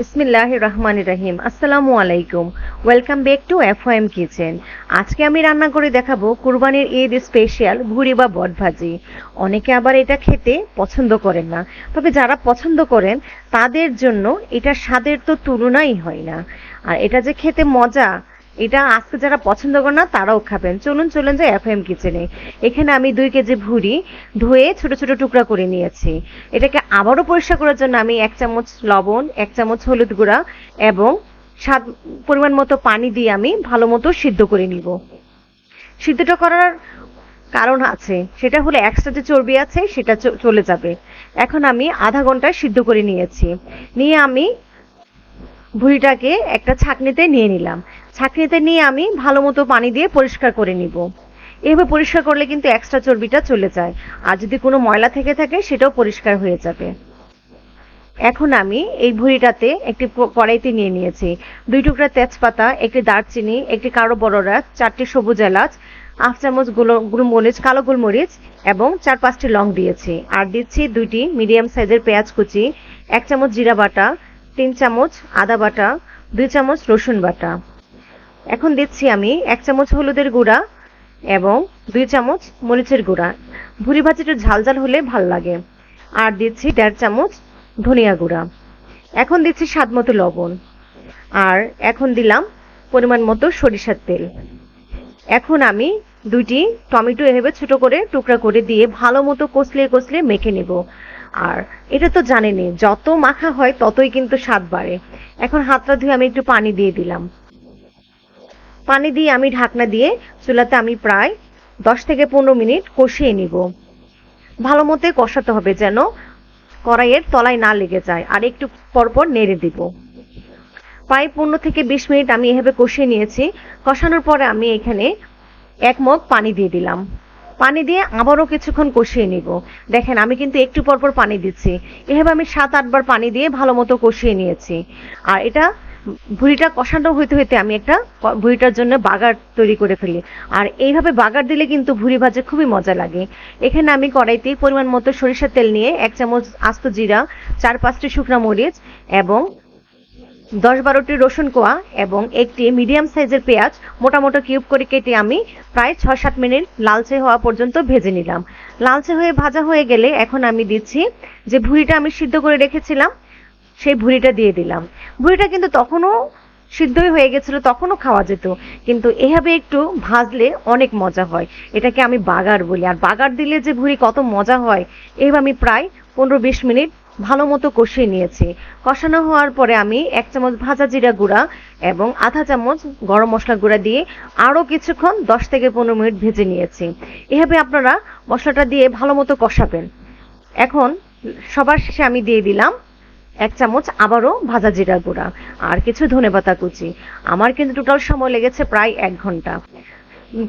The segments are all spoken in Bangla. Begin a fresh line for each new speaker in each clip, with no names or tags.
বিসমিল্লাহির রহমানির রহিম। আসসালামু আলাইকুম। Welcome back to FOM kitchen. আজকে আমি রান্না করে দেখাবো কুরবানির ঈদ স্পেশাল ভুড়ি বা বট ভাজি। অনেকে আবার এটা খেতে পছন্দ করেন না, তবে যারা পছন্দ করেন তাদের জন্য এটা স্বাদের তো তুলনাই হয় না। আর এটা যে খেতে মজা, এটা আজকে যারা পছন্দ করে না তারাও খাবেন। চলুন যাই এফএম কিচেনে। এখানে আমি 2 কেজি ভুড়ি ধুয়ে ছোট ছোট টুকরা করে নিয়েছি। এটাকে আবারও পরিষ্কার করার জন্য আমি 1 চামচ লবণ, 1 চামচ হলুদ গুঁড়া এবং স্বাদ পরিমাণ মতো পানি দিয়ে আমি ভালো মতো সিদ্ধ করে নিব। সিদ্ধটা করার কারণ আছে, সেটা হলো এক্সট্রা যে চর্বি আছে সেটা চলে যাবে। এখন আমি আধা ঘন্টা সিদ্ধ করে নিয়েছি। নিয়ে আমি ভুঁড়িটাকে একটা ছাঁকনিতে নিয়ে নিলাম। ছাঁকনিতে নিয়ে আমি ভালো মতো পানি দিয়ে পরিষ্কার করে নিব। এভাবে পরিষ্কার করলে কিন্তু এক্সট্রা চর্বিটা চলে যায়, আর যদি কোনো ময়লা থেকে থাকে সেটাও পরিষ্কার হয়ে যাবে। এখন আমি এই ভুঁড়িটাতে একটি কড়াইতে নিয়ে নিয়েছি 2 টুকরা তেজপাতা, একটি দারচিনি, একটি কালো বড় এলাচ, 4টি সবুজ এলাচ, 1 চামচ গোলমরিচ, কালো গোলমরিচ এবং 4-5টি লং দিয়েছি। আর দিচ্ছি 2টি মিডিয়াম সাইজের পেঁয়াজ কুচি, 1 চামচ জিরা বাটা, 3 চামচ আদা বাটা, 2 চামচ রসুন বাটা। এখন দিচ্ছি আমি 1 চামচ হলুদের গুঁড়া এবং 2 চামচ মরিচের গুঁড়া। ভুঁড়ি ভাজিটা ঝাল ঝাল হলে ভাল লাগে। আর দিচ্ছি 1.5 চামচ ধনিয়া গুঁড়া। এখন দিচ্ছি স্বাদ মতো লবণ। আর এখন দিলাম পরিমাণ মতো সরিষার তেল। এখন আমি 2টি টমেটো এভাবে ছোট করে টুকরা করে দিয়ে ভালো মতো কষলিয়ে মেখে নেব। আর এটা তো জানেনই, যত মাখা হয় ততই কিন্তু স্বাদ বাড়ে। এখন হাতটা ধুয়ে আমি একটু পানি দিয়ে দিলাম। পানি দিয়ে আমি ঢাকনা দিয়ে চুলাতে আমি প্রায় 10 থেকে 15 মিনিট কষিয়ে নিব। ভালো মতো কষাতে হবে যেন কড়াইয়ের তলায় না লেগে যায়, আর একটু পরপর নেড়ে দিব। প্রায় 15 থেকে 20 মিনিট আমি এভাবে কষিয়ে নিয়েছি। কষানোর পরে আমি এখানে 1 মগ পানি দিয়ে দিলাম। পানি দিয়ে আবারও কিছুক্ষণ কষিয়ে নিব। দেখেন আমি কিন্তু একটু পরপর পানি দিচ্ছি। এভাবে আমি 7-8 বার পানি দিয়ে ভালো মতো কষিয়ে নিয়েছি। আর এটা ভুঁড়িটা কষানো হইতে আমি একটা ভুঁড়িটার জন্য বাগার তৈরি করে ফেলি। আর এইভাবে বাগার দিলে কিন্তু ভুঁড়ি ভাজা খুবই মজা লাগে। এখানে আমি কড়াইতে পরিমাণ মতো সরিষার তেল নিয়ে 1 চামচ আস্ত জিরা, 4-5টি শুকনো মরিচ এবং 10-12টি রসুন কোয়া এবং একটি মিডিয়াম সাইজের পেঁয়াজ মোটা কিউব করে কেটে আমি প্রায় 6-7 মিনিট লালচে হওয়া পর্যন্ত ভেজে নিলাম। লালচে হয়ে ভাজা হয়ে গেলে এখন আমি দিচ্ছি যে ভুঁড়িটা আমি সিদ্ধ করে রেখেছিলাম, সেই ভুঁড়িটা দিয়ে দিলাম। ভুঁড়িটা কিন্তু তখনও সিদ্ধই হয়ে গেছিল, তখনও খাওয়া যেত, কিন্তু এভাবে একটু ভাজলে অনেক মজা হয়। এটাকে আমি বাগার বলি। আর বাগার দিলে যে ভুঁড়ি কত মজা হয়, এইভাবে আমি প্রায় 15-20 মিনিট ভালো মতো কষিয়ে নিয়েছি। কষানো হওয়ার পরে আমি 1 চামচ ভাজা জিরা গুঁড়া এবং আধা চামচ গরম মশলা গুঁড়া দিয়ে আরও কিছুক্ষণ 10 থেকে 15 মিনিট ভেজে নিয়েছি। এভাবে আপনারা মশলাটা দিয়ে ভালো মতো কষাবেন। এখন সবার শেষে আমি দিয়ে দিলাম 1 চামচ আবারও ভাজা জিরা গুঁড়া আর কিছু ধনেপাতা কুচি। আমার কিন্তু টোটাল সময় লেগেছে প্রায় 1 ঘন্টা।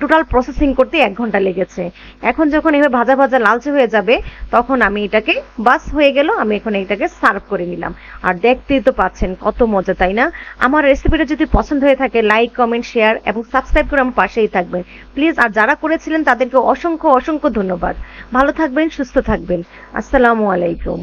টোটাল প্রসেসিং করতে 1 ঘন্টা লেগেছে। এখন যখন এভাবে ভাজা ভাজা লালচে হয়ে যাবে তখন আমি এটাকে বাস হয়ে গেল, আমি এখন এটাকে সার্ভ করে নিলাম। আর দেখতেই তো পাচ্ছেন কত মজা, তাই না? আমার রেসিপিটা যদি পছন্দ হয়ে থাকে লাইক, কমেন্ট, শেয়ার এবং সাবস্ক্রাইব করে আমার পাশেই থাকবেন প্লিজ। আর যারা করেছিলেন তাদেরকে অসংখ্য ধন্যবাদ। ভালো থাকবেন, সুস্থ থাকবেন। আসসালামু আলাইকুম।